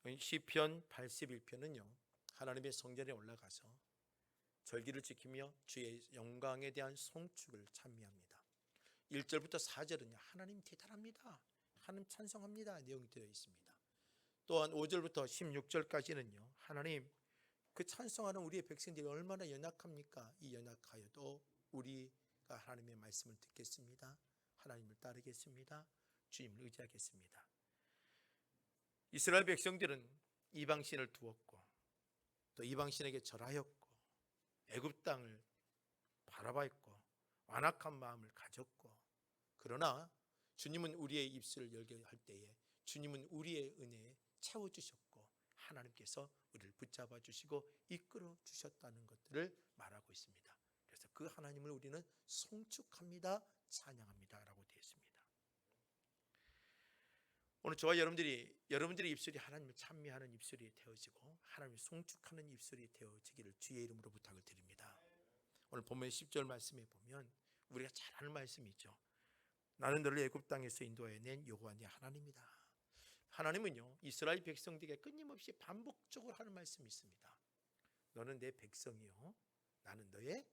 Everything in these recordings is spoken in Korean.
시편 81편은요 하나님의 성전에 올라가서 절기를 지키며 주의 영광에 대한 송축을 찬미합니다. 1절부터 4절은요 하나님 대단합니다, 하나님 찬송합니다 내용이 되어 있습니다. 또한 5절부터 16절까지는요 하나님 그 찬송하는 우리의 백성들이 얼마나 연약합니까? 이 연약하여도 우리가 하나님의 말씀을 듣겠습니다, 하나님을 따르겠습니다, 주님을 의지하겠습니다. 이스라엘 백성들은 이방신을 두었고 또 이방신에게 절하였고 애굽 땅을 바라봤고 완악한 마음을 가졌고, 그러나 주님은 우리의 입술을 열게 할 때에 주님은 우리의 은혜에 채워주셨고 하나님께서 우리를 붙잡아 주시고 이끌어 주셨다는 것들을 말하고 있습니다. 그래서 그 하나님을 우리는 송축합니다, 찬양합니다 라고 되어 있습니다. 오늘 저와 여러분들의 입술이 하나님을 찬미하는 입술이 되어지고 하나님을 송축하는 입술이 되어지기를 주의 이름으로 부탁을 드립니다. 오늘 본문 10절 말씀에 보면 우리가 잘 아는 말씀이죠. 나는 너를 애굽 땅에서 인도하여 낸 여호와 네 하나님이다. 하나님은요 이스라엘 백성들에게 끊임없이 반복적으로 하는 말씀이 있습니다. 너는 내 백성이요 나는 너의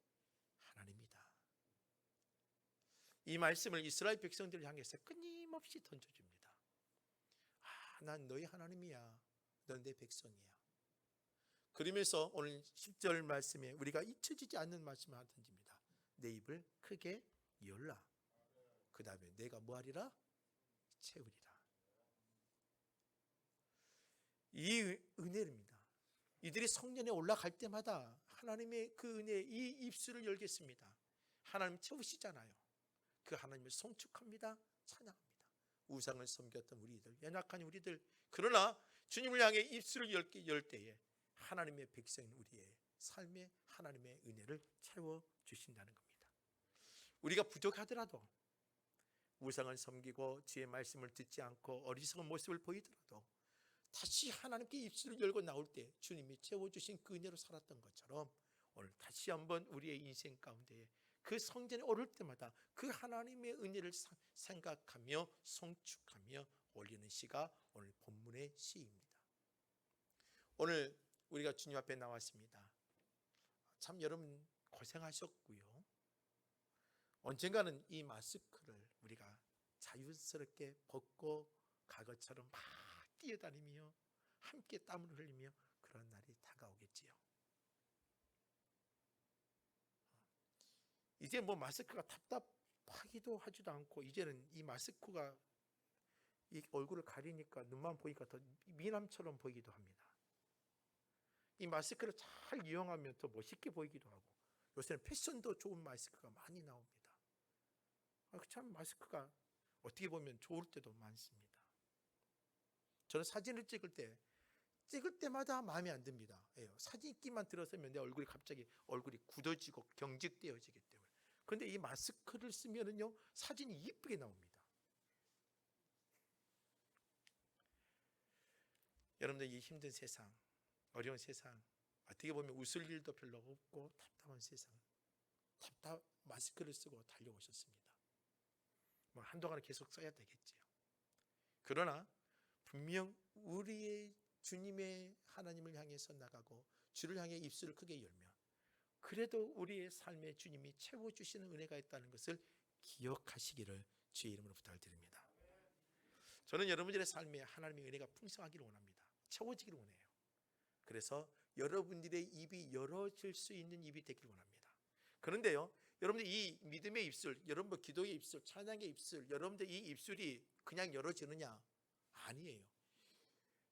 하나님이다. 이 말씀을 이스라엘 백성들을 향해서 끊임없이 던져줍니다. 난 너희 하나님이야, 넌 내 백성이야. 그러면서 오늘 10절 말씀에 우리가 잊혀지지 않는 말씀을 하나 던집니다. 내 입을 크게 열라. 그 다음에 내가 뭐하리라? 채우리라. 이 은혜입니다. 이들이 성전에 올라갈 때마다 하나님의 그 은혜에 이 입술을 열겠습니다. 하나님 채우시잖아요. 그 하나님을 송축합니다, 찬양합니다. 우상을 섬겼던 우리들, 연약한 우리들, 그러나 주님을 향해 입술을 열 때에 하나님의 백성인 우리의 삶에 하나님의 은혜를 채워주신다는 겁니다. 우리가 부족하더라도, 우상을 섬기고 주의 말씀을 듣지 않고 어리석은 모습을 보이더라도 다시 하나님께 입술을 열고 나올 때 주님이 채워주신 그 은혜로 살았던 것처럼 오늘 다시 한번 우리의 인생 가운데 그 성전에 오를 때마다 그 하나님의 은혜를 생각하며 송축하며 올리는 시가 오늘 본문의 시입니다. 오늘 우리가 주님 앞에 나왔습니다. 참 여러분 고생하셨고요. 언젠가는 이 마스크를 우리가 자유스럽게 벗고 과거처럼 막 뛰어다니며 함께 땀을 흘리며 그런 날이 다가오겠지요. 이제 뭐 마스크가 답답하기도 하지도 않고, 이제는 이 마스크가 이 얼굴을 가리니까 눈만 보니까 더 미남처럼 보이기도 합니다. 이 마스크를 잘 이용하면 더 멋있게 보이기도 하고, 요새는 패션도 좋은 마스크가 많이 나옵니다. 참 마스크가 어떻게 보면 좋을 때도 많습니다. 저는 사진을 찍을 때마다 마음에 안 듭니다. 사진기만 들어서면 내 얼굴이 갑자기 굳어지고 경직되어지기 때문에. 그런데 이 마스크를 쓰면은요 사진이 이쁘게 나옵니다. 여러분들 이 힘든 세상, 어려운 세상, 어떻게 보면 웃을 일도 별로 없고 답답한 세상, 마스크를 쓰고 달려오셨습니다. 뭐 한동안은 계속 써야 되겠지요. 그러나 분명 우리의 주님의 하나님을 향해서 나가고 주를 향해 입술을 크게 열면 그래도 우리의 삶에 주님이 채워주시는 은혜가 있다는 것을 기억하시기를 주의 이름으로 부탁을 드립니다. 저는 여러분들의 삶에 하나님의 은혜가 풍성하기를 원합니다. 채워지기를 원해요. 그래서 여러분들의 입이 열어질 수 있는 입이 되기를 원합니다. 그런데요 여러분들 이 믿음의 입술, 여러분 기도의 입술, 찬양의 입술, 여러분들 이 입술이 그냥 열어지느냐? 아니에요.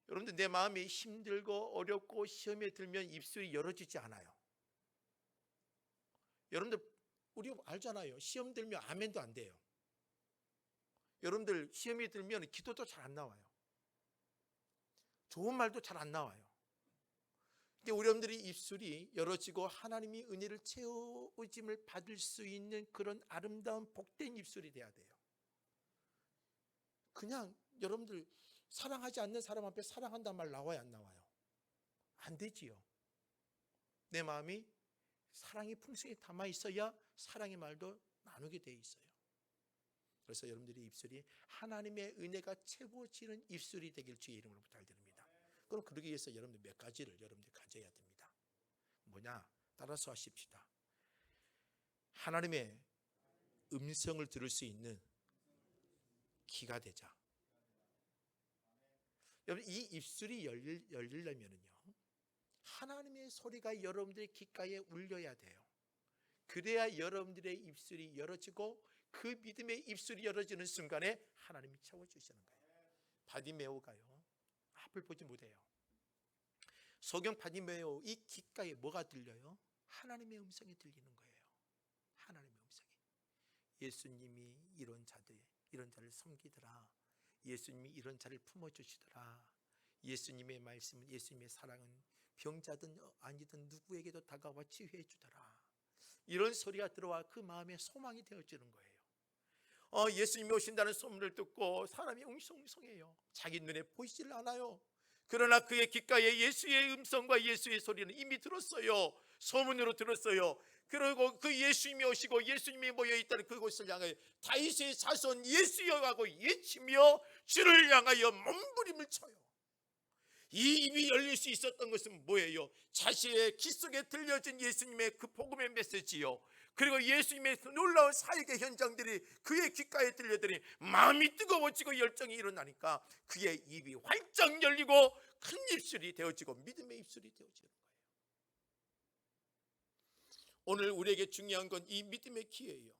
여러분들 내 마음이 힘들고 어렵고 시험에 들면 입술이 열어지지 않아요. 여러분들 우리 알잖아요. 시험 들면 아멘도 안 돼요. 여러분들 시험이 들면 기도도 잘 안 나와요. 좋은 말도 잘 안 나와요. 근데 우리 여러분들이 입술이 열어지고 하나님이 은혜를 채워짐을 받을 수 있는 그런 아름다운 복된 입술이 돼야 돼요. 그냥 여러분들 사랑하지 않는 사람 앞에 사랑한다는 말 나와요, 안 나와요? 안 되지요. 내 마음이 사랑이 풍성히 담아 있어야 사랑의 말도 나누게 돼 있어요. 그래서 여러분들의 입술이 하나님의 은혜가 채워지는 입술이 되길 주의 이름으로 부탁드립니다. 그럼 그러기 위해서 여러분들 몇 가지를 여러분들 가져야 됩니다. 뭐냐? 따라서 하십시다. 하나님의 음성을 들을 수 있는 귀가 되자. 여러분, 이 입술이 열리려면요, 하나님의 소리가 여러분들의 귓가에 울려야 돼요. 그래야 여러분들의 입술이 열어지고 그 믿음의 입술이 열어지는 순간에 하나님이 채워주시는 거예요. 바디메오가요, 앞을 보지 못해요. 소경 바디메오 이 귓가에 뭐가 들려요? 하나님의 음성이 들리는 거예요. 하나님의 음성이. 예수님이 이런 자를 섬기더라. 예수님이 이런 자를 품어주시더라. 예수님의 말씀은, 예수님의 사랑은 병자든 아니든 누구에게도 다가와 치유해 주더라. 이런 소리가 들어와 그 마음에 소망이 되어지는 거예요. 예수님이 오신다는 소문을 듣고 사람이 웅성웅성해요. 자기 눈에 보이질 않아요. 그러나 그의 귓가에 예수의 음성과 예수의 소리는 이미 들었어요. 소문으로 들었어요. 그리고 그 예수님이 오시고 예수님이 모여있다는 그곳을 향하여 다윗의 자손 예수여 하고 외치며 주를 향하여 몸부림을 쳐요. 이 입이 열릴 수 있었던 것은 뭐예요? 자신의 귀 속에 들려진 예수님의 그 복음의 메시지요, 그리고 예수님의 놀라운 사역의 현장들이 그의 귓가에 들려더니 마음이 뜨거워지고 열정이 일어나니까 그의 입이 활짝 열리고 큰 입술이 되어지고 믿음의 입술이 되어지는 거예요. 오늘 우리에게 중요한 건 이 믿음의 기회예요.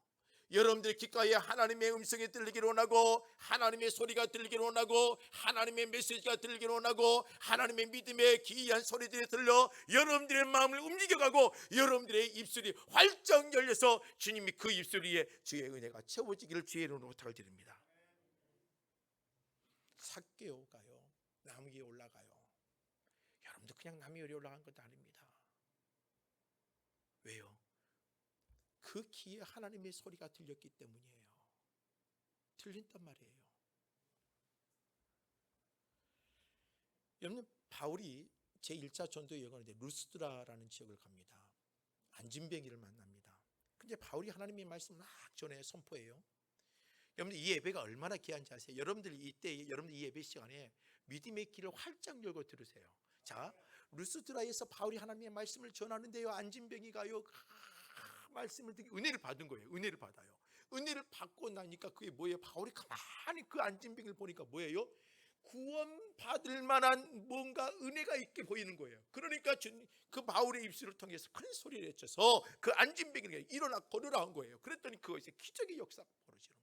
여러분들 귓가에 하나님의 음성이 들리기를 원하고, 하나님의 소리가 들리기를 원하고, 하나님의 메시지가 들리기를 원하고, 하나님의 믿음의 기이한 소리들이 들려 여러분들의 마음을 움직여가고 여러분들의 입술이 활짝 열려서 주님이 그 입술 위에 주의 은혜가 채워지기를 주의 이름으로 부탁을 드립니다. 삭개오가요, 나무 위에 올라가요. 여러분들 그냥 나무 위에 올라간 것도 아닙니다. 왜요? 그 귀에 하나님의 소리가 들렸기 때문이에요. 들린단 말이에요. 여러분, 바울이 제1차 전도 여행하는데 루스드라라는 지역을 갑니다. 안진뱅이를 만납니다. 근데 바울이 하나님의 말씀을 막 전해 선포해요. 여러분들 이 예배가 얼마나 귀한지 아세요? 여러분들 이때, 여러분들 이 예배 시간에 믿음의 길을 활짝 열고 들으세요. 자, 루스드라에서 바울이 하나님의 말씀을 전하는데요, 안진뱅이가요, 말씀을 듣기 은혜를 받은 거예요. 은혜를 받아요. 은혜를 받고 나니까 그게 뭐예요? 바울이 가만히 그 안진뱅이를 보니까 뭐예요? 구원받을 만한 뭔가 은혜가 있게 보이는 거예요. 그러니까 그 바울의 입술을 통해서 큰 소리를 외쳐서 그 안진뱅이가 일어나 걸으라 한 거예요. 그랬더니 그것이 기적의 역사가 벌어지는 거예요.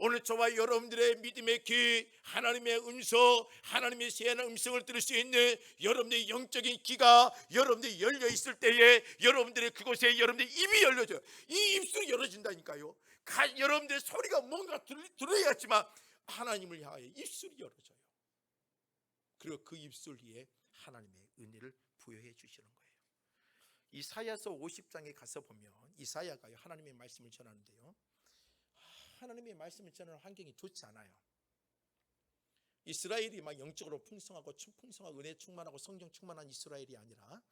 오늘 저와 여러분들의 믿음의 귀, 하나님의 음성, 하나님의 세한 음성을 들을 수 있는 여러분들의 영적인 귀가 여러분들이 열려 있을 때에 여러분들의 그곳에 여러분들의 입이 열려져요. 이 입술이 열어진다니까요. 여러분들의 소리가 뭔가 들어야지만 하나님을 향하여 입술이 열어져요. 그리고 그 입술 위에 하나님의 은혜를 부여해 주시는 거예요. 이사야서 50장에 가서 보면 이사야가 하나님의 말씀을 전하는데요, 하나님의 말씀을 전하는 환경이 좋지 않아요. 이스라엘이 막 영적으로 풍성하고 은혜 충만하고 성령 충만한 이스라엘이 아니라,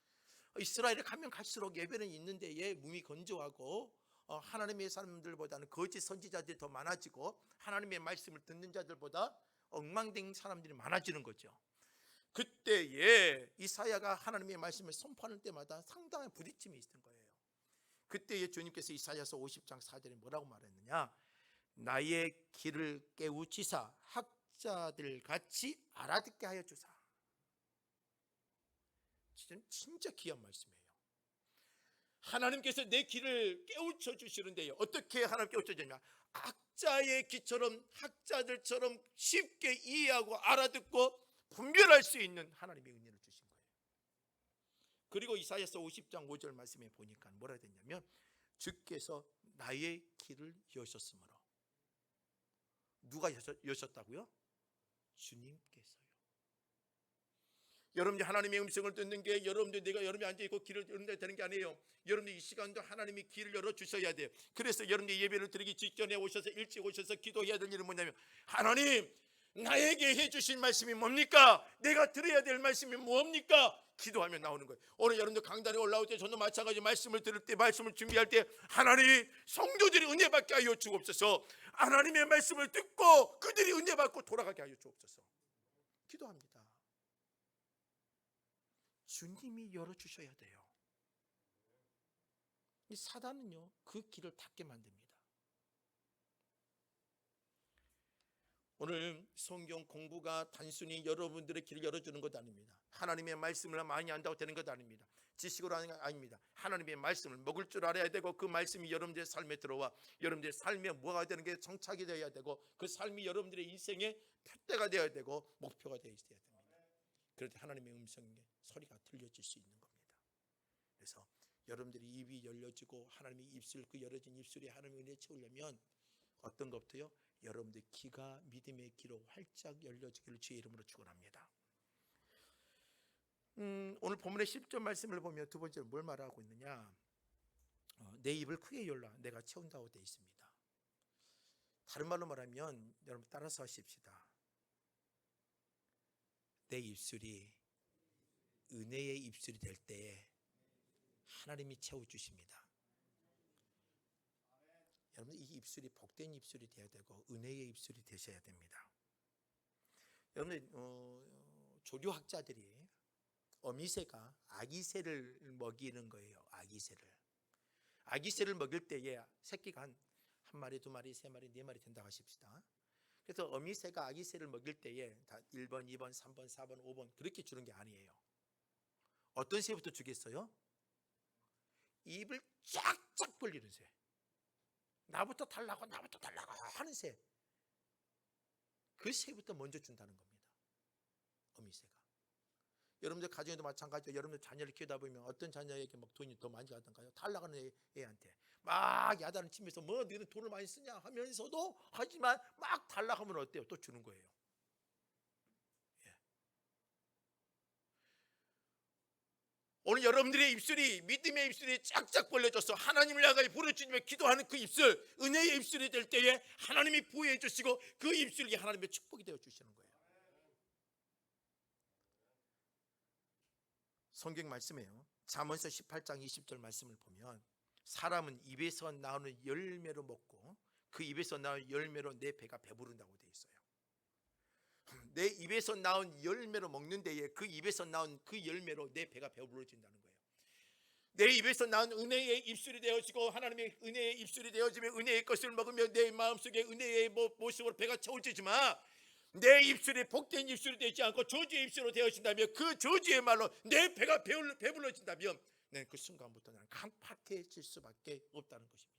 이스라엘에 가면 갈수록 예배는 있는데 예, 몸이 건조하고 하나님의 사람들보다는 거짓 선지자들이 더 많아지고 하나님의 말씀을 듣는 자들보다 엉망된 사람들이 많아지는 거죠. 그때에 이사야가 하나님의 말씀을 선포하는 때마다 상당한 부딪힘이 있었던 거예요. 그때에 주님께서 이사야서 50장 4절에 뭐라고 말했느냐? 나의 귀를 깨우치사 학자들 같이 알아듣게 하여 주사. 진짜 귀한 말씀이에요. 하나님께서 내 귀를 깨우쳐 주시는데요, 어떻게 하나님 깨우쳐 주냐? 학자의 귀처럼, 학자들처럼 쉽게 이해하고 알아듣고 분별할 수 있는 하나님의 은혜를 주신 거예요. 그리고 이사야서 50장 5절 말씀에 보니까 뭐라 됐냐면, 주께서 나의 귀를 여셨으므로. 누가 여셨다고요? 주님께서요. 여러분들 하나님의 음성을 듣는 게 여러분이 앉아있고 귀를 열어야 되는 게 아니에요. 여러분들 이 시간도 하나님이 귀를 열어주셔야 돼요. 그래서 여러분들 예배를 드리기 직전에 오셔서 일찍 오셔서 기도해야 될 일은 뭐냐면, 하나님 나에게 해주신 말씀이 뭡니까? 내가 들어야 될 말씀이 뭡니까? 기도하면 나오는 거예요. 오늘 여러분들 강단에 올라올 때 저도 마찬가지 말씀을 들을 때, 말씀을 준비할 때 하나님 성도들이 은혜 받게 하여 주옵소서. 하나님의 말씀을 듣고 그들이 은혜 받고 돌아가게 하여 주옵소서. 기도합니다. 주님이 열어주셔야 돼요. 이 사단은요, 그 길을 닫게 만듭니다. 오늘 성경 공부가 단순히 여러분들의 길을 열어주는 것 아닙니다. 하나님의 말씀을 많이 안다고 되는 것 아닙니다. 지식으로 하는 게 아닙니다. 하나님의 말씀을 먹을 줄 알아야 되고, 그 말씀이 여러분들의 삶에 들어와 여러분들의 삶에 뭐가 되는 게 정착이 되어야 되고, 그 삶이 여러분들의 인생의 표대가 되어야 되고 목표가 되어야 됩니다. 그럴 때 하나님의 음성의 소리가 들려질 수 있는 겁니다. 그래서 여러분들이 입이 열려지고 하나님의 입술, 그 열어진 입술이 하나님의 은혜에 채우려면 어떤 것부터요? 여러분들 귀가 믿음의 귀로 활짝 열려지기를 주의 이름으로 축원합니다. 오늘 본문의 10절 말씀을 보면 두 번째로 뭘 말하고 있느냐? 내 입을 크게 열라 내가 채운다고 되어 있습니다. 다른 말로 말하면 여러분 따라서 하십시다. 내 입술이 은혜의 입술이 될 때에 하나님이 채워주십니다. 여러분, 이 입술이 복된 입술이 되어야 되고 은혜의 입술이 되셔야 됩니다. 여러분, 조류학자들이 어미새가 아기새를 먹이는 거예요. 아기새를 먹일 때에 새끼가 한 마리, 두 마리, 세 마리, 네 마리 된다고 하십시다. 그래서 어미새가 아기새를 먹일 때에 다 1번, 2번, 3번, 4번, 5번 그렇게 주는 게 아니에요. 어떤 새부터 주겠어요? 입을 쫙쫙 벌리는 새, 나부터 달라고 하는 새, 그 새부터 먼저 준다는 겁니다. 어미새가. 여러분들 가정에도 마찬가지죠. 여러분들 자녀를 키우다 보면 어떤 자녀에게 막 돈이 더 많이 가던가요? 달라고 하는 애한테 막 야단을 치면서 뭐 너는 돈을 많이 쓰냐 하면서도, 하지만 막 달라고 하면 어때요? 또 주는 거예요. 오늘 여러분들의 입술이 믿음의 입술이 쫙쫙 벌려져서 하나님을 향하여 부르짖으며 기도하는 그 입술, 은혜의 입술이 될 때에 하나님이 부여해 주시고 그 입술이 하나님의 축복이 되어 주시는 거예요. 성경 말씀이에요. 잠언서 18장 20절 말씀을 보면 사람은 입에서 나오는 열매로 먹고 그 입에서 나오는 열매로 내 배가 배부른다고 되어 있어요. 내 입에서 나온 열매로 먹는 데에 그 입에서 나온 그 열매로 내 배가 배부러진다는 거예요. 내 입에서 나온 은혜의 입술이 되어지고 하나님의 은혜의 입술이 되어지면 은혜의 것을 먹으며 내 마음속에 은혜의 모습으로 배가 채워지지만 내 입술이 복된 입술이 되지 않고 저주의 입술로 되어진다면, 그 저주의 말로 내 배가 배불러진다면 그 순간부터 나는 깜빡해질 수밖에 없다는 것입니다.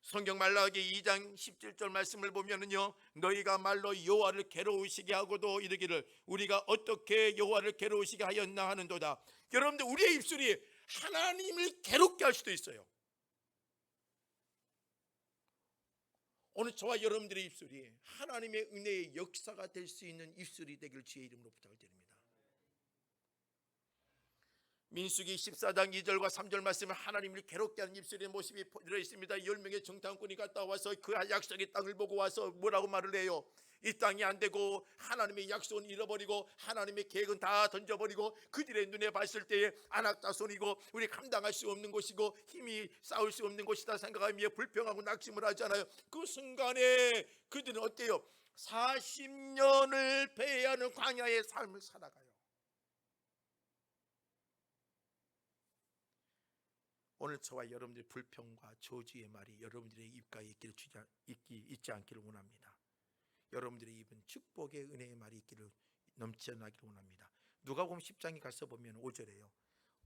성경 말라기 2장 17절 말씀을 보면은요, 너희가 말로 여호와를 괴로우시게 하고도 이르기를 우리가 어떻게 여호와를 괴로우시게 하였나 하는도다. 여러분들, 우리의 입술이 하나님을 괴롭게 할 수도 있어요. 오늘 저와 여러분들의 입술이 하나님의 은혜의 역사가 될 수 있는 입술이 되길 주의 이름으로 부탁을 드립니다. 민수기 14장 2절과 3절 말씀은 하나님을 괴롭게 하는 입술의 모습이 들어있습니다. 10명의 정탐꾼이 갔다 와서 그 약속의 땅을 보고 와서 뭐라고 말을 해요? 이 땅이 안 되고 하나님의 약속은 잃어버리고 하나님의 계획은 다 던져버리고 그들의 눈에 봤을 때에 안악자손이고 우리 감당할 수 없는 곳이고 힘이 싸울 수 없는 곳이다 생각하며 불평하고 낙심을 하잖아요. 그 순간에 그들은 어때요? 40년을 배회하는 광야의 삶을 살아가요. 오늘 저와 여러분들의 불평과 저주의 말이 여러분들의 입가에 있지 않기를 원합니다. 여러분들의 입은 축복의 은혜의 말이 있기를 넘쳐나기를 원합니다. 누가복음 10장에 가서 보면 5절에요.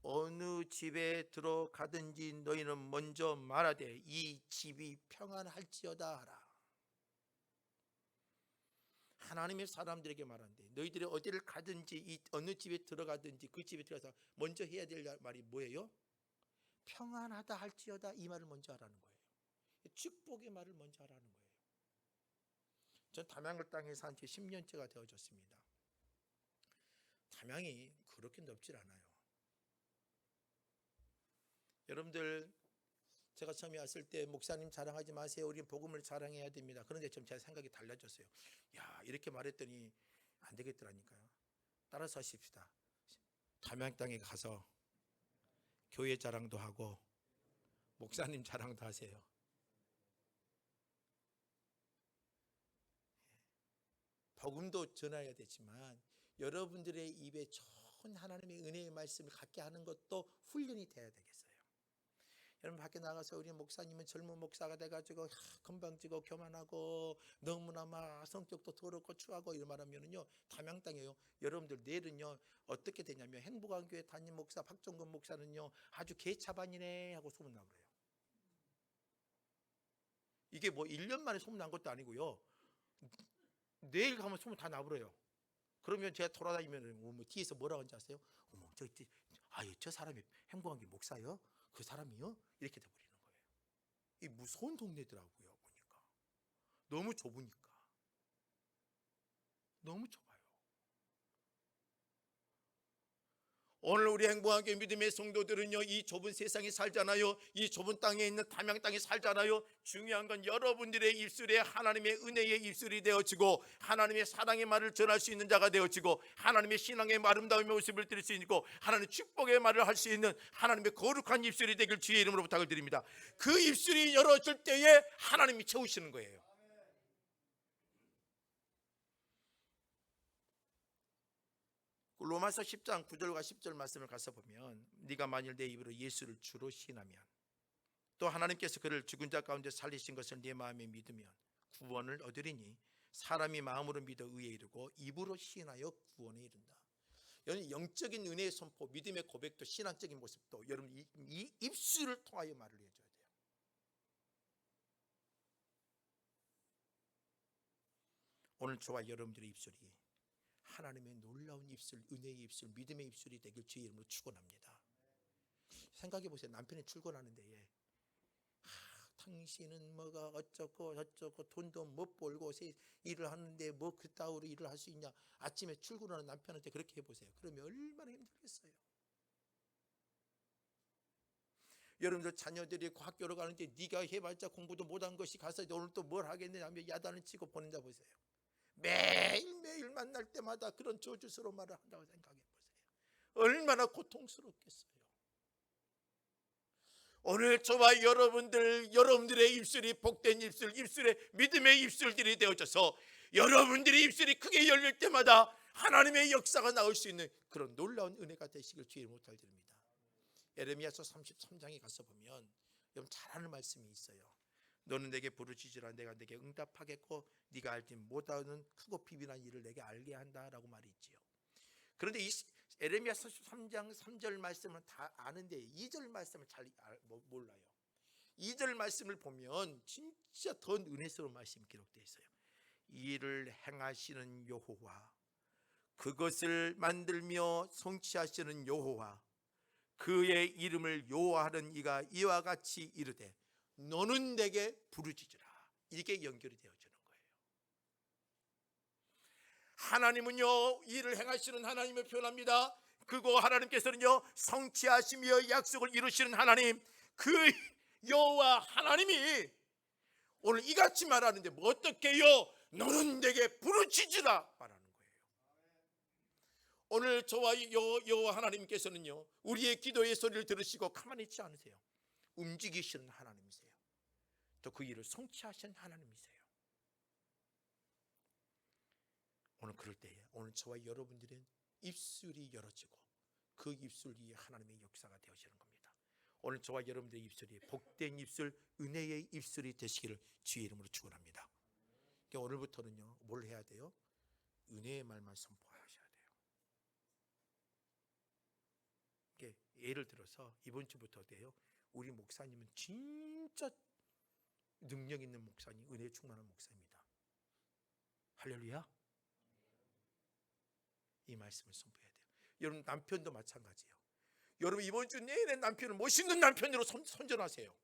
어느 집에 들어가든지 너희는 먼저 말하되 이 집이 평안할지어다 하라. 하나님의 사람들에게 말하는데, 너희들이 어디를 가든지 어느 집에 들어가든지 그 집에 들어가서 먼저 해야 될 말이 뭐예요? 평안하다 할지어다, 이 말을 먼저 하라는 거예요. 축복의 말을 먼저 하라는 거예요. 전 담양을 땅에 산 지 10년째가 되어졌습니다. 담양이 그렇게 넓질 않아요. 여러분들, 제가 처음에 왔을 때 목사님 자랑하지 마세요, 우리는 복음을 자랑해야 됩니다. 그런데 좀 제 생각이 달라졌어요. 야, 이렇게 말했더니 안 되겠더라니까요. 따라서 하십시다. 담양 땅에 가서 교회 자랑도 하고 목사님 자랑도 하세요. 복음도 전해야 되지만 여러분들의 입에 좋은 하나님의 은혜의 말씀을 갖게 하는 것도 훈련이 돼야 되겠어요. 여러분 밖에 나가서 우리 목사님은 젊은 목사가 돼가지고 건방지고 교만하고 너무나 막 성격도 더럽고 추하고 이런 말하면은요 담양땅이에요. 여러분들 내일은요 어떻게 되냐면 행복한 교회 담임 목사 박종근 목사는요 아주 개차반이네 하고 소문나버려요. 이게 뭐 1년 만에 소문난 것도 아니고요. 내일 가면 소문 다 나버려요. 그러면 제가 돌아다니면 뭐 뒤에서 뭐라고 하는지 아세요? 어머 저 사람이 행복한 교회 목사요? 그 사람이요? 이렇게 돼버리는 거예요. 이 무서운 동네더라고요. 보니까 너무 좁으니까 너무 좁아요. 오늘 우리 행복한 교회 믿음의 성도들은요 이 좁은 세상에 살잖아요. 이 좁은 땅에 있는 담양 땅에 살잖아요. 중요한 건 여러분들의 입술에 하나님의 은혜의 입술이 되어지고 하나님의 사랑의 말을 전할 수 있는 자가 되어지고 하나님의 신앙의 아름다운 모습을 드릴 수 있고 하나님의 축복의 말을 할 수 있는 하나님의 거룩한 입술이 되길 주의 이름으로 부탁을 드립니다. 그 입술이 열어질 때에 하나님이 채우시는 거예요. 로마서 10장 9절과 10절 말씀을 가서 보면 네가 만일 내 입으로 예수를 주로 시인하면 또 하나님께서 그를 죽은 자 가운데 살리신 것을 네 마음에 믿으면 구원을 얻으리니 사람이 마음으로 믿어 의에 이르고 입으로 시인하여 구원에 이른다. 여러분 영적인 은혜의 선포 믿음의 고백도 신앙적인 모습도 여러분 이 입술을 통하여 말을 해줘야 돼요. 오늘 저와 여러분들의 입술이 하나님의 놀라운 입술, 은혜의 입술, 믿음의 입술이 되길 주의 이름으로 축원합니다. 생각해 보세요. 남편이 출근하는데 당신은 뭐가 어쩌고 저쩌고 돈도 못 벌고 일을 하는데 뭐 그따위로 일을 할 수 있냐. 아침에 출근하는 남편한테 그렇게 해보세요. 그러면 얼마나 힘들겠어요. 여러분들 자녀들이 학교로 가는데 네가 해봤자 공부도 못한 것이 가서 오늘 또 뭘 하겠느냐 하며 야단을 치고 보낸다 보세요. 매일매일 만날 때마다 그런 저주스러운 말을 한다고 생각해 보세요. 얼마나 고통스럽겠어요. 오늘 저와 여러분들의 입술이 복된 입술, 입술에 믿음의 입술들이 되어져서 여러분들의 입술이 크게 열릴 때마다 하나님의 역사가 나올 수 있는 그런 놀라운 은혜가 되시길 주의 못할 드립니다. 에레미야서 33장에 가서 보면 여러분 잘 아는 말씀이 있어요. 너는 내게 부르짖으라 내가 내게 응답하겠고 네가 알지 못하는 크고 비밀한 일을 내게 알게 한다라고 말이 있지요. 그런데 이 에레미야 33장 3절 말씀은 다 아는데 2절 말씀을 잘 몰라요. 2절 말씀을 보면 진짜 더 은혜스러운 말씀이 기록되어 있어요. 이를 행하시는 여호와 그것을 만들며 성취하시는 여호와 그의 이름을 여호와하는 이가 이와 같이 이르되 너는 내게 부르짖으라. 이게 연결이 되어지는 거예요. 하나님은요 일을 행하시는 하나님을 표현합니다. 그거 하나님께서는요 성취하시며 약속을 이루시는 하나님, 그 여호와 하나님이 오늘 이같이 말하는데 뭐 어떻게요? 너는 내게 부르짖으라 말하는 거예요. 오늘 저와 여호와 하나님께서는요 우리의 기도의 소리를 들으시고 가만히 있지 않으세요. 움직이시는 하나님이세요. 또 그 일을 성취하신 하나님이세요. 오늘 그럴 때에 오늘 저와 여러분들은 입술이 열어지고 그 입술 위에 하나님의 역사가 되어지는 겁니다. 오늘 저와 여러분들의 입술이 복된 입술, 은혜의 입술이 되시기를 주의 이름으로 축원합니다. 그러니까 오늘부터는요 뭘 해야 돼요? 은혜의 말만 선포하셔야 돼요. 그러니까 예를 들어서 이번 주부터 돼요. 우리 목사님은 진짜 능력 있는 목사님, 은혜에 충만한 목사입니다. 할렐루야. 이 말씀을 선포해야 돼요. 여러분 남편도 마찬가지예요. 여러분 이번 주 내내 남편을 멋있는 남편으로 선전하세요.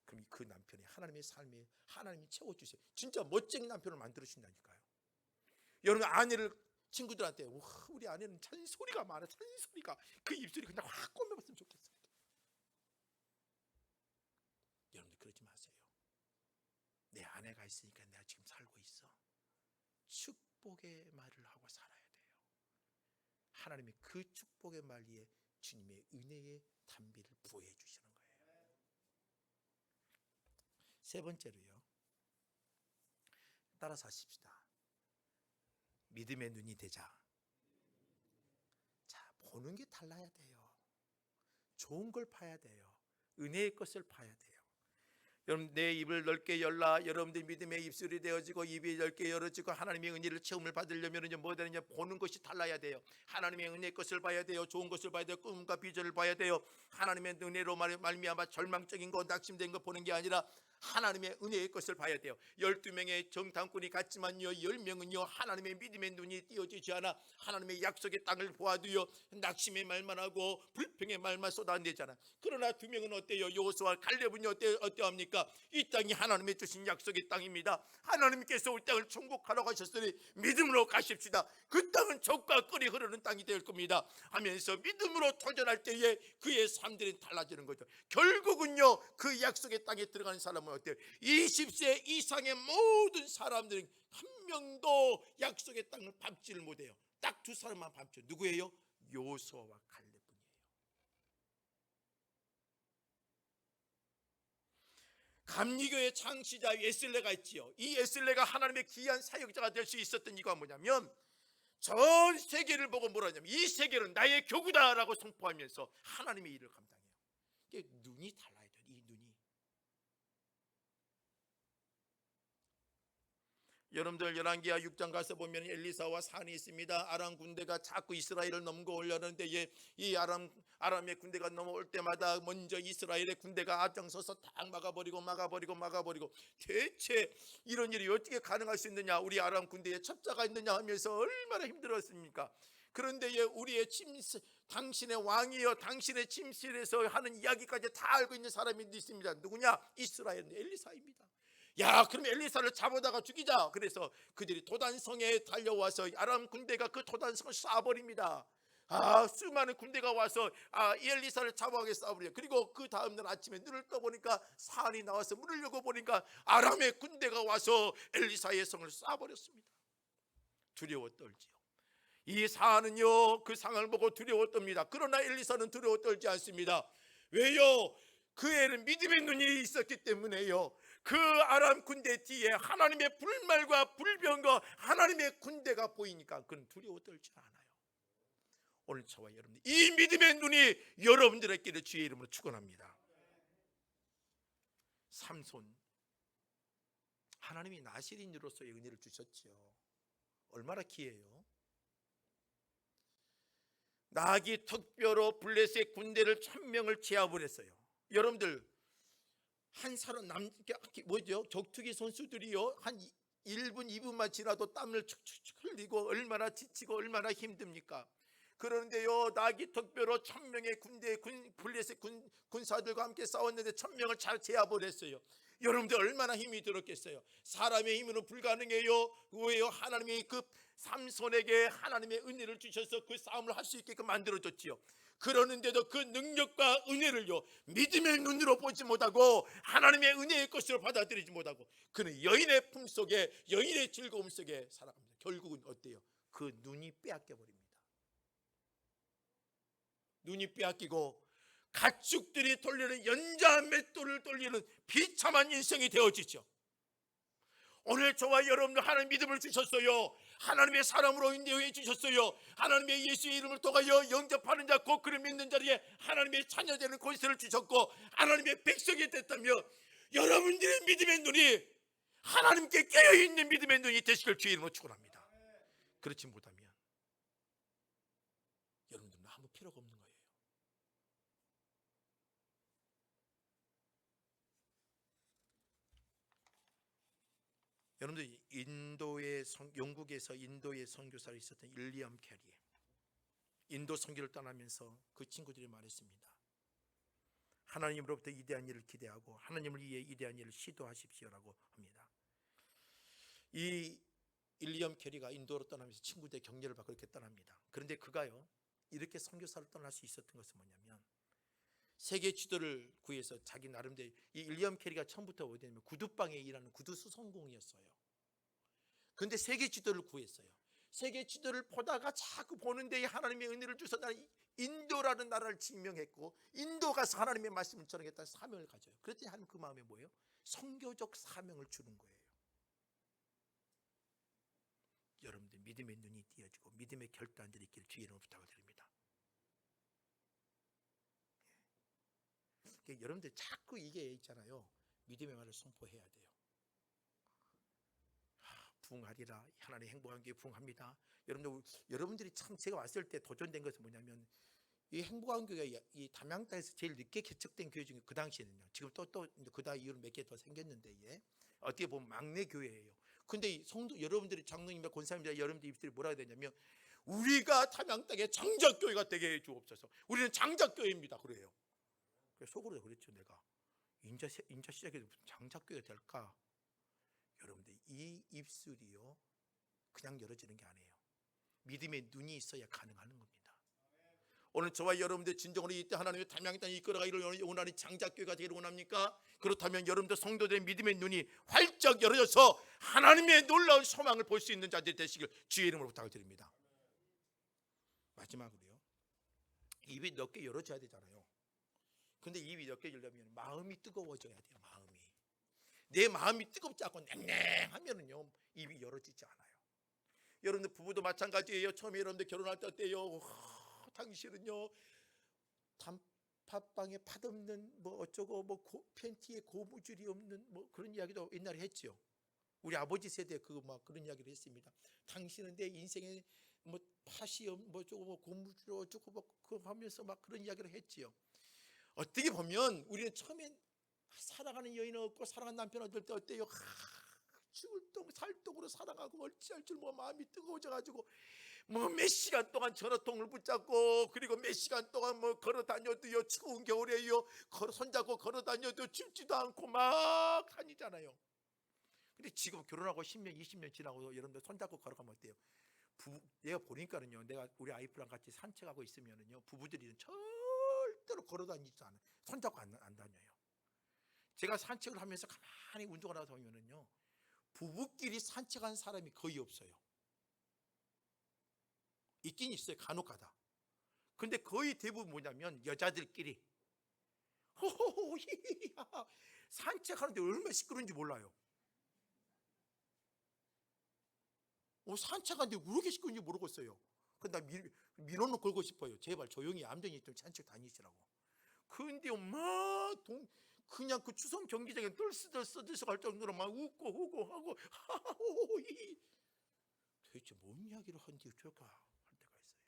그럼 그 남편이 하나님의 삶에 하나님이 채워주세요. 진짜 멋진 남편을 만들어주신다니까요. 여러분 아내를 친구들한테 우리 아내는 잔소리가 많아. 잔소리가 그 입술이 그냥 확 꿰매봤으면 좋겠어요. 여러분들 그러지 마세요. 내 아내가 있으니까 내가 지금 살고 있어. 축복의 말을 하고 살아야 돼요. 하나님의 그 축복의 말 위에 주님의 은혜의 단비를 부어해 주시는 거예요. 세 번째로요. 따라서 하십시다. 믿음의 눈이 되자. 자, 보는 게 달라야 돼요. 좋은 걸 봐야 돼요. 은혜의 것을 봐야 돼요. 여러분, 내 입을 넓게 열라. 여러분들 믿음의 입술이 되어지고 입이 넓게 열어지고 하나님의 은혜를 체험을 받으려면 뭐 되느냐? 보는 것이 달라야 돼요. 하나님의 은혜의 것을 봐야 돼요. 좋은 것을 봐야 돼요. 꿈과 비전을 봐야 돼요. 하나님의 은혜로 말미암아 절망적인 거, 낙심된 거 보는 게 아니라 하나님의 은혜의 것을 봐야 돼요. 12명의 정탐꾼이 갔지만요, 10명은요 하나님의 믿음의 눈이 띄어지지 않아 하나님의 약속의 땅을 보아도요 낙심의 말만 하고 불평의 말만 쏟아내잖아. 그러나 2명은 어때요? 여호수아와 갈렙은요 어때합니까? 이 땅이 하나님의 주신 약속의 땅입니다. 하나님께서 이 땅을 정복하러 가셨으니 믿음으로 가십시다. 그 땅은 젖과 꿀이 흐르는 땅이 될 겁니다 하면서 믿음으로 도전할 때에 그의 삶들이 달라지는 거죠. 결국은요 그 약속의 땅에 들어가는 사람은 어때요? 20세 이상의 모든 사람들은 한 명도 약속의 땅을 밟지를 못해요. 딱 2사람만 밟죠. 누구예요? 여호수아와 갈렙뿐이에요. 감리교의 창시자 웨슬레가 있지요. 이 웨슬레가 하나님의 귀한 사역자가 될 수 있었던 이유가 뭐냐면 전 세계를 보고 뭐라 하냐면 이 세계는 나의 교구다라고 선포하면서 하나님의 일을 감당해요. 이게 눈이 달라야 돼요. 이 눈이. 여러분들 열왕기하 6장 가서 보면 엘리사와 산이 있습니다. 아람 군대가 자꾸 이스라엘을 넘어오려는데 이 아람의 군대가 넘어올 때마다 먼저 이스라엘의 군대가 앞장서서 딱 막아버리고 대체 이런 일이 어떻게 가능할 수 있느냐? 우리 아람 군대에 첩자가 있느냐 하면서 얼마나 힘들었습니까? 그런데 우리의 당신의 왕이여 당신의 침실에서 하는 이야기까지 다 알고 있는 사람이 있습니다. 누구냐? 이스라엘 엘리사입니다. 야, 그럼 엘리사를 잡아다가 죽이자. 그래서 그들이 도단성에 달려와서 아람 군대가 그 도단성을 쏴버립니다. 수많은 군대가 와서 이 엘리사를 잡아가게 쏴버려요. 그리고 그 다음날 아침에 눈을 떠보니까 산이 나와서 문을 열고 보니까 아람의 군대가 와서 엘리사의 성을 쏴버렸습니다. 두려워 떨지요. 이 산은요 그 상황을 보고 두려워 떱니다. 그러나 엘리사는 두려워 떨지 않습니다. 왜요? 그 애는 믿음의 눈이 있었기 때문에요. 그 아람 군대 뒤에 하나님의 불말과 불병과 하나님의 군대가 보이니까 그는 두려워 떨지 않아요. 오늘 저와 여러분 이 믿음의 눈이 여러분들에게 주의 이름으로 축원합니다. 삼손, 하나님이 나실인으로서의 은혜를 주셨지요. 얼마나 귀해요. 나귀 턱뼈로 블레셋 군대를 1000명을 제압을 했어요. 여러분들 한 사람 격투기 선수들이요 한 1분 2분만 지나도 땀을 축축축 흘리고 얼마나 지치고 얼마나 힘듭니까? 그런데요 나귀 턱뼈로 1000명의 블레셋 군사들과 함께 싸웠는데 1000명을 잘 제압을 했어요. 여러분들 얼마나 힘이 들었겠어요? 사람의 힘으로는 불가능해요. 왜요? 하나님이 그 삼손에게 하나님의 은혜를 주셔서 그 싸움을 할 수 있게끔 만들어줬지요. 그러는데도 그 능력과 은혜를요 믿음의 눈으로 보지 못하고 하나님의 은혜의 것으로 받아들이지 못하고 그는 여인의 품속에 여인의 즐거움 속에 살아갑니다. 결국은 어때요? 그 눈이 빼앗겨 버립니다. 눈이 빼앗기고 가축들이 돌리는 연자 맷돌을 돌리는 비참한 인생이 되어지죠. 오늘 저와 여러분들 하나님 믿음을 주셨어요. 하나님의 사람으로 인도해 주셨어요. 하나님의 예수의 이름을 통하여 영접하는 자 곧 그를 믿는 자리에 하나님의 자녀되는 권세를 주셨고 하나님의 백성이 됐다며 여러분들의 믿음의 눈이 하나님께 깨어있는 믿음의 눈이 되시길 주의 이름으로 축원합니다. 그렇지 못하면 여러분들은 아무 필요가 없는 거예요. 여러분들 영국에서 인도의 선교사로 있었던 윌리엄 캐리, 인도 선교를 떠나면서 그 친구들이 말했습니다. 하나님으로부터 이대한 일을 기대하고 하나님을 위해 이대한 일을 시도하십시오라고 합니다. 이 윌리엄 캐리가 인도로 떠나면서 친구들의 격려를 받고 이렇게 떠납니다. 그런데 그가요 이렇게 선교사를 떠날 수 있었던 것은 뭐냐면 세계 지도를 구해서 자기 나름대로 이 윌리엄 캐리가 처음부터 어디냐면 구두방에 일하는 구두 수송공이었어요. 그런데 세계 지도를 구했어요. 세계 지도를 보다가 자꾸 보는 데에 하나님의 은혜를 주셔서 나는 인도라는 나라를 증명했고 인도 가서 하나님의 말씀을 전하겠다는 사명을 가져요. 그랬더니 하나님 그 마음에 뭐예요? 선교적 사명을 주는 거예요. 여러분들 믿음의 눈이 띄어지고 믿음의 결단들이 있기를 주의 이름으로 부탁을 드립니다. 그러니까 여러분들 자꾸 이게 있잖아요. 믿음의 말을 선포해야 돼요. 부흥하리라. 하나님 행복한 교회 부흥합니다. 여러분들이 참 제가 왔을 때 도전된 것은 뭐냐면 이 행복한 교회가 이 담양땅에서 제일 늦게 개척된 교회 중에 그 당시에는요. 지금 또 그다 이후로 몇 개 더 생겼는데 어떻게 보면 막내 교회예요. 근데 이 성도 여러분들이 장로님과 권사님들 여러분들 입술이 뭐라 해야 되냐면 우리가 담양땅에 장작교회가 되게 해 주옵소서. 우리는 장작교회입니다. 그래요. 그래서 속으로 그랬죠. 내가 인자 시작해도 무슨 장작교회가 될까? 여러분들 이 입술이요 그냥 열어지는 게 아니에요. 믿음의 눈이 있어야 가능한 겁니다. 오늘 저와 여러분들 진정으로 이때 하나님의 담양의 땅에 이끌어가기를 원하는 장작교회가 되기를 원합니까? 그렇다면 여러분들 성도들의 믿음의 눈이 활짝 열어져서 하나님의 놀라운 소망을 볼 수 있는 자들이 되시길 주의 이름으로 부탁을 드립니다. 마지막으로요, 입이 넓게 열어져야 되잖아요. 근데 입이 넓게 열려면 마음이 뜨거워져야 돼요. 내 마음이 뜨겁지 않고 냉랭하면은요 입이 열어지지 않아요. 여러분들 부부도 마찬가지예요. 처음에 여러분들 결혼할 때 어때요? 당신은요 단팥빵에 팥없는 뭐 어쩌고 뭐 팬티에 고무줄이 없는 뭐 그런 이야기도 옛날에 했지요. 우리 아버지 세대 그런 이야기를 했습니다. 당신은 내 인생에 뭐 팥이 뭐 어쩌고 뭐 고무줄 어쩌고 뭐 그거 하면서 막 그런 이야기를 했지요. 어떻게 보면 우리는 처음엔 사랑하는 여인 없고 사랑하는 남편 얻을 때 어때요? 죽을 똥 살똥으로 사랑하고 어찌할 줄 뭐 마음이 뜨거워져가지고 뭐 몇 시간 동안 전화통을 붙잡고 그리고 몇 시간 동안 뭐 걸어 다녀도요 추운 겨울에요 손잡고 걸어 다녀도 춥지도 않고 막 다니잖아요. 근데 지금 결혼하고 10년 20년 지나고 여러분들 손잡고 걸어가면 어때요? 내가 보니까는요, 내가 우리 아이프랑 같이 산책하고 있으면은요 부부들이 절대로 걸어 다니지 않아요. 손잡고 안 다녀요. 제가 산책을 하면서 가만히 운동을 하다 보면은요 부부끼리 산책한 사람이 거의 없어요. 있긴 있어요. 간혹 가다. 근데 거의 대부분 뭐냐면 여자들끼리 호호호 히히하 산책하는데 얼마나 시끄러운지 몰라요. 산책하는데 왜 그렇게 시끄러운지 모르겠어요. 근데 나 민원을 걸고 싶어요. 제발 조용히 얌전히 좀 산책 다니시라고. 근데 그냥 그 추석 경기장에 떨스덜 갈 정도로 막 웃고 호고 하고 하호호히 도대체 뭔 이야기를 하는지 저까 할 때가 있어요.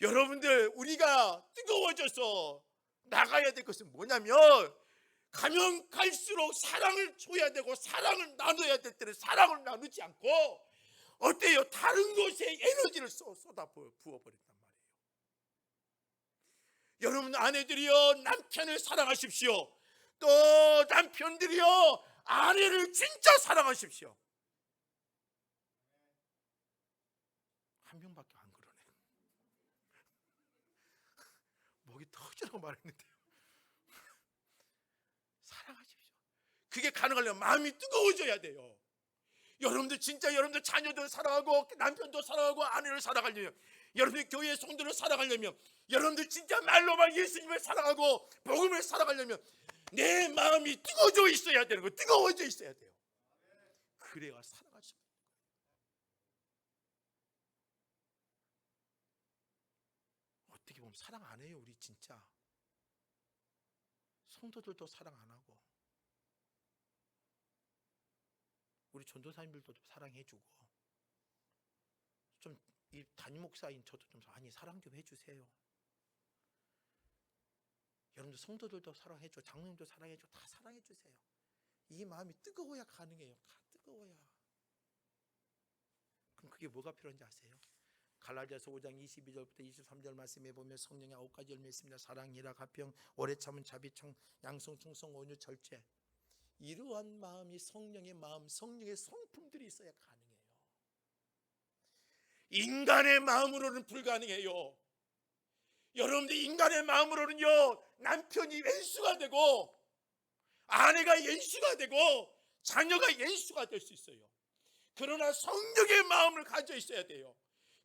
여러분들 우리가 뜨거워져서 나가야 될 것은 뭐냐면 가면 갈수록 사랑을 줘야 되고 사랑을 나눠야 될 때는 사랑을 나누지 않고 어때요? 다른 것에 에너지를 쏟아 부어버린단 말이에요. 여러분 아내들이요 남편을 사랑하십시오. 또 남편들이요 아내를 진짜 사랑하십시오. 한 명밖에 안 그러네. 목이 터지라고 말했는데요. 사랑하십시오. 그게 가능하려면 마음이 뜨거워져야 돼요. 여러분들 진짜 여러분들 자녀들 사랑하고 남편도 사랑하고 아내를 사랑하려면 여러분들 교회 성도를 사랑하려면 여러분들 진짜 말로만 예수님을 사랑하고 복음을 사랑하려면 내 마음이 뜨거워져 있어야 되는 거예요. 뜨거워져 있어야 돼요. 그래야 사랑할 수 있는 거예요. 어떻게 보면 사랑 안 해요. 우리 진짜 성도들도 사랑 안 하고 우리 전도사님들도 좀 사랑해주고 좀 이 담임 목사인 저도 좀 많이 사랑 좀 해주세요. 여러분들 성도들도 사랑해줘, 장로님도 사랑해줘, 다 사랑해주세요. 이 마음이 뜨거워야 가능해요. 뜨거워야. 그럼 그게 뭐가 필요한지 아세요? 갈라디아서 5장 22절부터 23절 말씀에 보면 성령의 9가지 열매 있습니다. 사랑, 희락, 화평, 오래 참은, 자비, 양성, 충성, 온유, 절제. 이러한 마음이 성령의 마음, 성령의 성품들이 있어야 가능해요. 인간의 마음으로는 불가능해요. 여러분들 인간의 마음으로는요 남편이 왼수가 되고 아내가 왼수가 되고 자녀가 왼수가 될 수 있어요. 그러나 성령의 마음을 가져 있어야 돼요.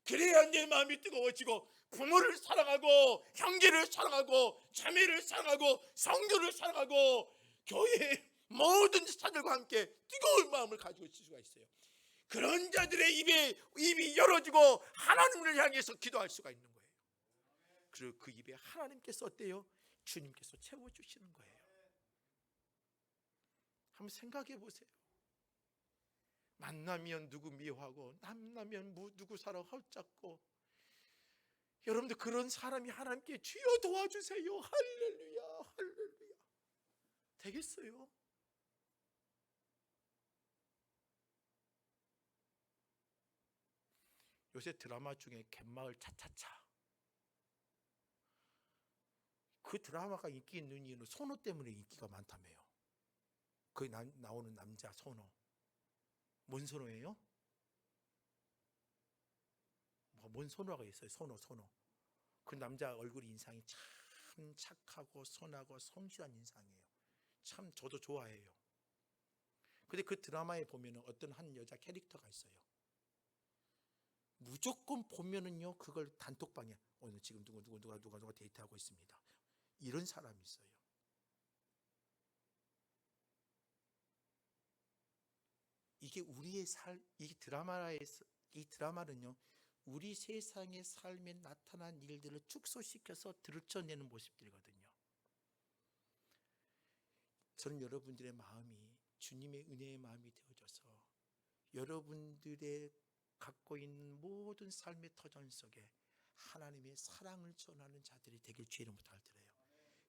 그래야 내 마음이 뜨거워지고 부모를 사랑하고 형제를 사랑하고 자매를 사랑하고 성도를 사랑하고 교회의 모든 사람들과 함께 뜨거운 마음을 가지고 있을 수가 있어요. 그런 자들의 입이 열어지고 하나님을 향해서 기도할 수가 있는 거예요. 그리고 그 입에 하나님께서 어때요? 주님께서 채워주시는 거예요. 한번 생각해 보세요. 만나면 누구 미워하고 만나면 누구 사랑 헐잡고, 여러분들 그런 사람이 하나님께 주여 도와주세요, 할렐루야 할렐루야 되겠어요? 요새 드라마 중에 갯마을 차차차, 그 드라마가 인기 있는 이유는 선호 때문에 인기가 많다며요. 거기 나오는 남자 선호, 뭔 선호예요? 뭔 선호가 있어요? 선호. 그 남자 얼굴 인상이 참 착하고 선하고 성실한 인상이에요. 참 저도 좋아해요. 근데 그 드라마에 보면은 어떤 한 여자 캐릭터가 있어요. 무조건 보면은요, 그걸 단톡방에 오늘 지금 누가 데이트하고 있습니다, 이런 사람이 있어요. 이게 우리의 이 드라마는요, 우리 세상의 삶에 나타난 일들을 축소시켜서 들춰내는 모습들이거든요. 저는 여러분들의 마음이 주님의 은혜의 마음이 되어져서 여러분들의 갖고 있는 모든 삶의 터전 속에 하나님의 사랑을 전하는 자들이 되길 주의 이름으로 부탁드려요.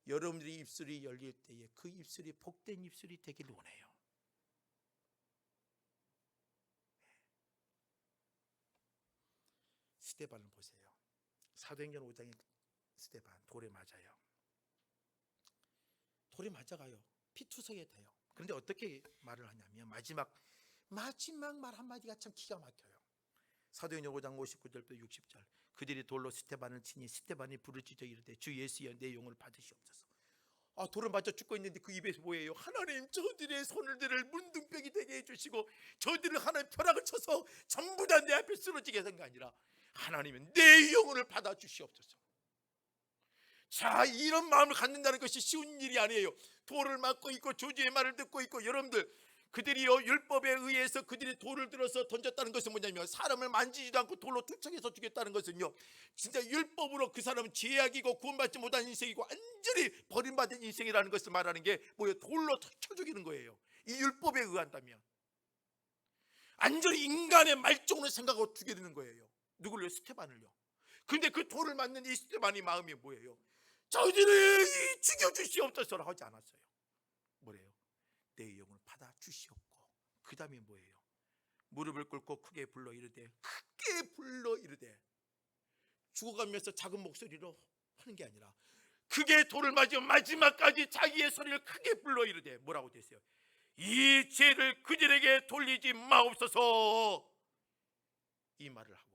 여러분들의 입술이 열릴 때에 그 입술이 복된 입술이 되길 원해요. 스데반을 보세요. 사도행전 5장의 스데반 돌에 맞아요. 돌에 맞아가요. 피투성이 돼요. 그런데 어떻게 말을 하냐면 마지막 말 한마디가 참 기가 막혀요. 사도행전 5장 59절부터 60절, 그들이 돌로 스데반을 치니 스데반이 부르짖어 이르되 주 예수여 내 영을 받으시옵소서. 돌을 맞아 죽고 있는데 그 입에서 뭐예요? 하나님, 저들의 손들을 문둥병이 되게 해주시고 저들을 하나님 벼락을 쳐서 전부 다 내 앞에 쓰러지게 한 게 아니라 하나님은 내 영혼을 받아 주시옵소서. 자, 이런 마음을 갖는다는 것이 쉬운 일이 아니에요. 돌을 맞고 있고 저주의 말을 듣고 있고, 여러분들 그들이요 율법에 의해서 그들이 돌을 들어서 던졌다는 것은 뭐냐면 사람을 만지지도 않고 돌로 투척해서 죽였다는 것은요, 진짜 율법으로 그 사람은 죄악이고 구원받지 못한 인생이고 완전히 버림받은 인생이라는 것을 말하는 게 뭐예요? 돌로 쳐 죽이는 거예요. 이 율법에 의한다면 완전히 인간의 말종으로 생각하고 죽이는 거예요. 누구를요? 스테반을요. 근데 그 돌을 맞는 이 스테반의 마음이 뭐예요? 저희들이 죽여주시옵소서라고 하지 않았어요. 뭐래요? 내 영을 받아 주시옵고, 그 다음에 뭐예요? 무릎을 꿇고 크게 불러 이르되, 죽어가면서 작은 목소리로 하는 게 아니라 크게 돌을 맞으면 마지막까지 자기의 소리를 크게 불러 이르되 뭐라고 됐어요? 이 죄를 그들에게 돌리지 마옵소서. 이 말을 하고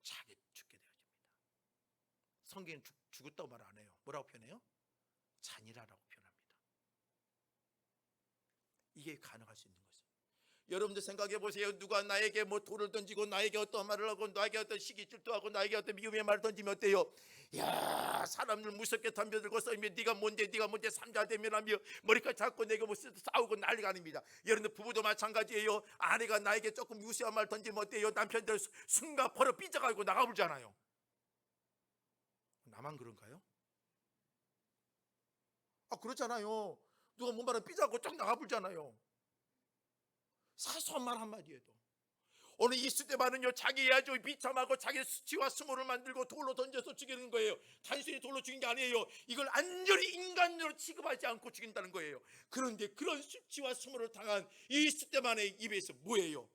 자기 죽게 되어집니다. 성경은 죽었다고 말 안 해요. 뭐라고 표현해요? 잔이라라고 표현합니다. 이게 가능할 수 있는 거죠. 여러분들 생각해 보세요. 누가 나에게 뭐 돌을 던지고 나에게 어떤 말을 하고 나에게 어떤 시기 질투하고 나에게 어떤 미움의 말을 던지면 어때요? 야, 사람들 무섭게 덤벼들고 썰며 네가 뭔데 삼자 대면하며 머리카락 잡고 내가 뭐 싸우고 난리가 아닙니다. 여러분들 부부도 마찬가지예요. 아내가 나에게 조금 유시한 말 던지면 어때요? 남편들 순간 버려 삐져가지고 나가불잖아요. 나만 그런가요? 그렇잖아요. 누가 뭔 말을 삐져가지고 쫙 나가불잖아요. 사소한 말 한마디에도. 오늘 이 스데반은요, 자기 아주 비참하고 자기 수치와 수모를 만들고 돌로 던져서 죽이는 거예요. 단순히 돌로 죽인 게 아니에요. 이걸 완전히 인간으로 취급하지 않고 죽인다는 거예요. 그런데 그런 수치와 수모를 당한 이 스데반의 입에서 뭐예요?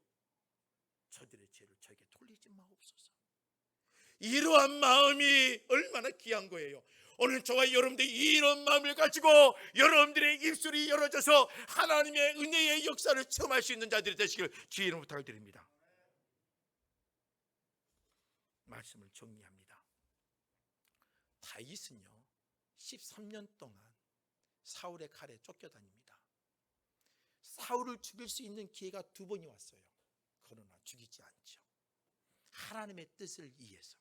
저들의 죄를 저에게 돌리지 마옵소서. 이러한 마음이 얼마나 귀한 거예요. 오늘 저와 여러분들이 이런 마음을 가지고 여러분들의 입술이 열어져서 하나님의 은혜의 역사를 체험할 수 있는 자들이 되시길 주의 이름으로 부탁을 드립니다. 말씀을 정리합니다. 다윗은요 13년 동안 사울의 칼에 쫓겨다닙니다. 사울을 죽일 수 있는 기회가 2번이 왔어요. 그러나 죽이지 않죠. 하나님의 뜻을 위해서,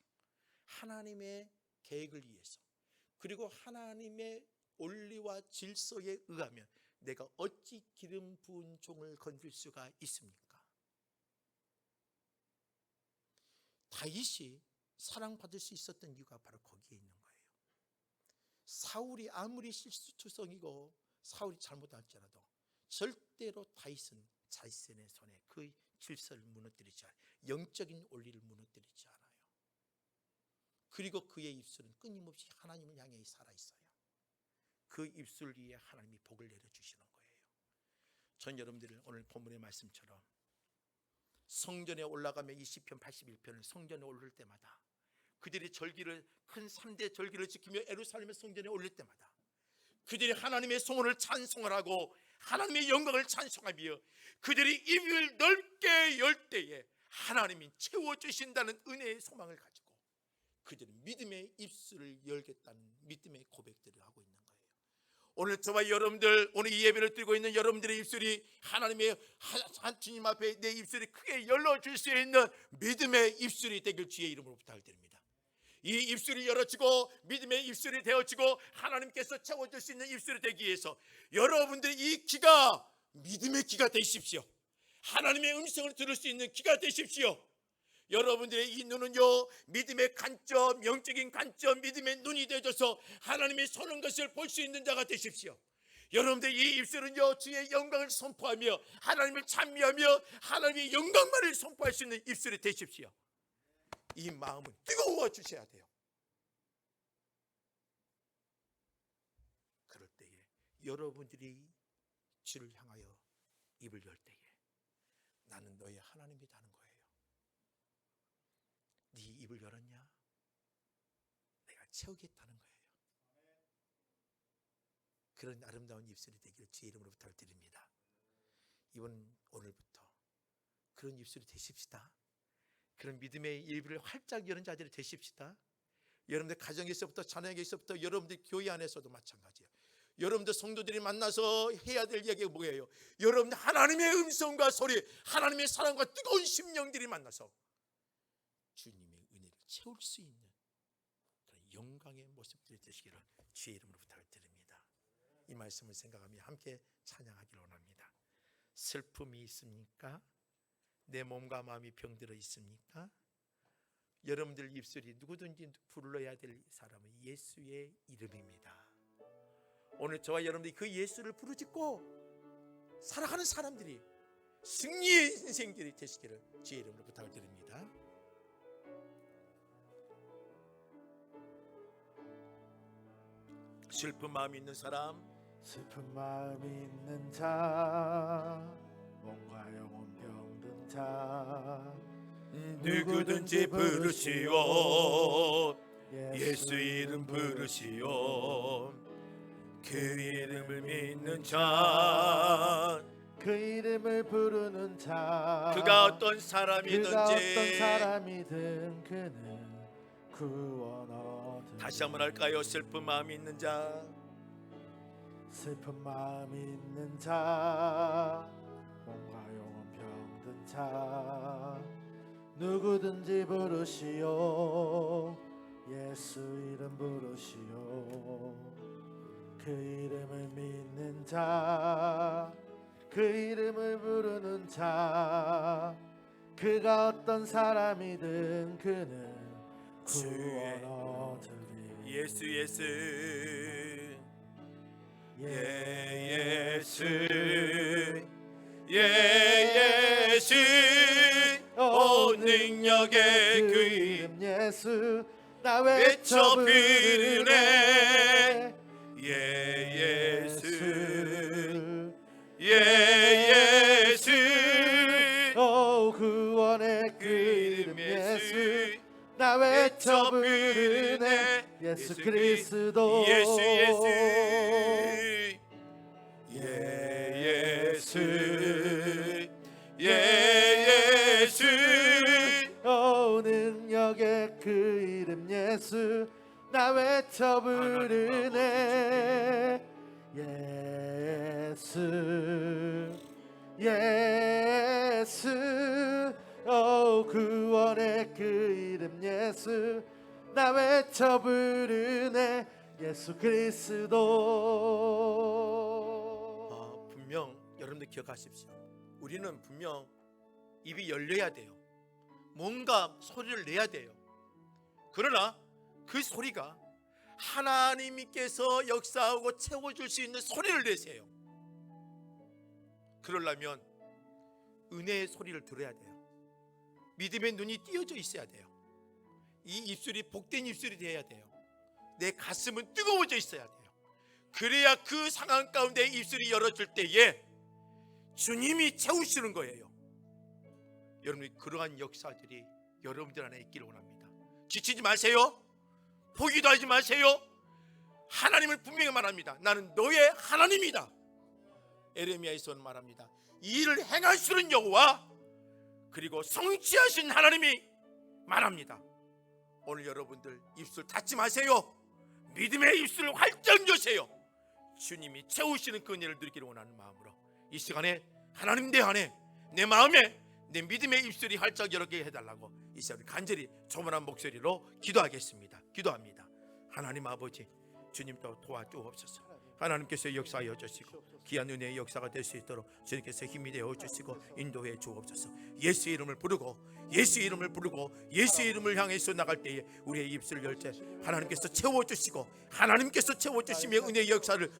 하나님의 계획을 위해서, 그리고 하나님의 원리와 질서에 의하면 내가 어찌 기름 부은 종을 건질 수가 있습니까? 다윗이 사랑받을 수 있었던 이유가 바로 거기에 있는 거예요. 사울이 아무리 실수투성이고 사울이 잘못할지라도 절대로 다윗은 자신의 손에 그 질서를 무너뜨리지 않아요. 영적인 원리를 무너뜨리지 않아요. 그리고 그의 입술은 끊임없이 하나님을 향해 살아있어요. 그 입술 위에 하나님이 복을 내려주시는 거예요. 전 여러분들을 오늘 본문의 말씀처럼 성전에 올라가며 이 시편 81편을 성전에 오를 때마다 그들이 절기를 큰 3대 절기를 지키며 예루살렘의 성전에 올릴 때마다 그들이 하나님의 성원을 찬송을 하고 하나님의 영광을 찬송하며 그들이 입을 넓게 열 때에 하나님이 채워주신다는 은혜의 소망을 가지고 그들은 믿음의 입술을 열겠다는 믿음의 고백들을 하고 있는 거예요. 오늘 저와 여러분들, 오늘 이 예배를 드리고 있는 여러분들의 입술이 하나님의 주님 앞에 내 입술이 크게 열려줄 수 있는 믿음의 입술이 되길 주의 이름으로 부탁을 드립니다. 이 입술이 열어지고 믿음의 입술이 되어지고 하나님께서 채워줄 수 있는 입술이 되기 위해서 여러분들의 이 귀가 믿음의 귀가 되십시오. 하나님의 음성을 들을 수 있는 귀가 되십시오. 여러분들의 이 눈은요, 믿음의 관점, 영적인 관점, 믿음의 눈이 되어져서 하나님의 선한 것을 볼 수 있는 자가 되십시오. 여러분들 이 입술은요, 주의 영광을 선포하며 하나님을 찬미하며 하나님의 영광만을 선포할 수 있는 입술이 되십시오. 이 마음은 뜨거워 주셔야 돼요. 그럴 때에 여러분들이 주를 향하여 입을 열 때에 나는 너의 하나님이라는 거예요. 네 입을 열었냐? 내가 채우겠다는 거예요. 그런 아름다운 입술이 되기를 주의 이름으로 부탁드립니다. 오늘부터 그런 입술이 되십시다. 그런 믿음의 입을 활짝 여는 자들이 되십시다. 여러분들 가정에서부터 자녀에게서부터 여러분들 교회 안에서도 마찬가지예요. 여러분들 성도들이 만나서 해야 될 얘기가 뭐예요? 여러분들 하나님의 음성과 소리, 하나님의 사랑과 뜨거운 심령들이 만나서 주님의 은혜를 채울 수 있는 그런 영광의 모습들이 되시기를 주의 이름으로 부탁을 드립니다. 이 말씀을 생각하며 함께 찬양하기를 원합니다. 슬픔이 있습니까? 내 몸과 마음이 병들어 있습니까? 여러분들 입술이 누구든지 불러야 될 사람은 예수의 이름입니다. 오늘 저와 여러분들이 그 예수를 부르짖고 살아가는 사람들이 승리의 인생들이 되시기를 주의 이름으로 부탁을 드립니다. 슬픈 마음이 있는 사람, 슬픈 마음이 있는 자, 몸과 영혼 병든 자, 누구든지 부르시오. 예수 이름 부르시오. 그 이름을 믿는 자, 그 이름을 부르는 자, 그가 어떤 사람이든지 그는 구원 얻으리. 다시 한번 할까요? 슬픈 마음이 있는 자, 슬픈 마음이 있는 자, 몸과 영혼 병든 자, 누구든지 부르시오. 예수 이름 부르시오. 그 이름을 믿는 자, 그 이름을 부르는 자, 그가 어떤 사람이든 그는 구원 얻으리. 예수 예수 예수 예수 오 능력의 그 이름 예수 나 외쳐 외쳐 부르네. 부르네. 예수 예수 오 구원의 그 이름 예수 나 외쳐 부르네. 예수 그리스도 예수 예수 예수 오 능력의 그 이름 예수 나 외쳐 부르네. 예수 오 구원의 그 이름 예수 나 외쳐 부르네. 예수 그리스도. 분명 여러분들 기억하십시오. 우리는 분명 입이 열려야 돼요. 뭔가 소리를 내야 돼요. 그러나 그 소리가 하나님께서 역사하고 채워줄 수 있는 소리를 내세요. 그러려면 은혜의 소리를 들어야 돼요. 믿음의 눈이 띄어져 있어야 돼요. 이 입술이 복된 입술이 되어야 돼요. 내 가슴은 뜨거워져 있어야 돼요. 그래야 그 상황 가운데 입술이 열어질 때에 주님이 채우시는 거예요. 여러분이 그러한 역사들이 여러분들 안에 있기를 원합니다. 지치지 마세요. 포기도 하지 마세요. 하나님을 분명히 말합니다. 나는 너의 하나님이다. 에레미야에서는 말합니다. 이 일을 행하시는 여호와 그리고 성취하신 하나님이 말합니다. 오늘 여러분들 입술 닫지 마세요. 믿음의 입술을 활짝 여세요. 주님이 채우시는 그 은혜를 누리기를 원하는 마음으로 이 시간에 하나님 내 안에 내 마음에 내 믿음의 입술이 활짝 열게 해달라고 이 시간에 간절히 조문한 목소리로 기도하겠습니다. 기도합니다. 하나님 아버지, 주님도 도와주옵소서. 하나님께서 역사하여 주시고 귀한 은혜의 역사가 될 수 있도록 주님께서 힘이 되어 주시고 인도해 주옵소서. 예수의 이름을 부르고 예수의 이름을 부르고 예수의 이름을 향해서 나갈 때에 우리의 입술을 열 때 하나님께서 채워주시고 하나님께서 채워주시며 은혜의 역사를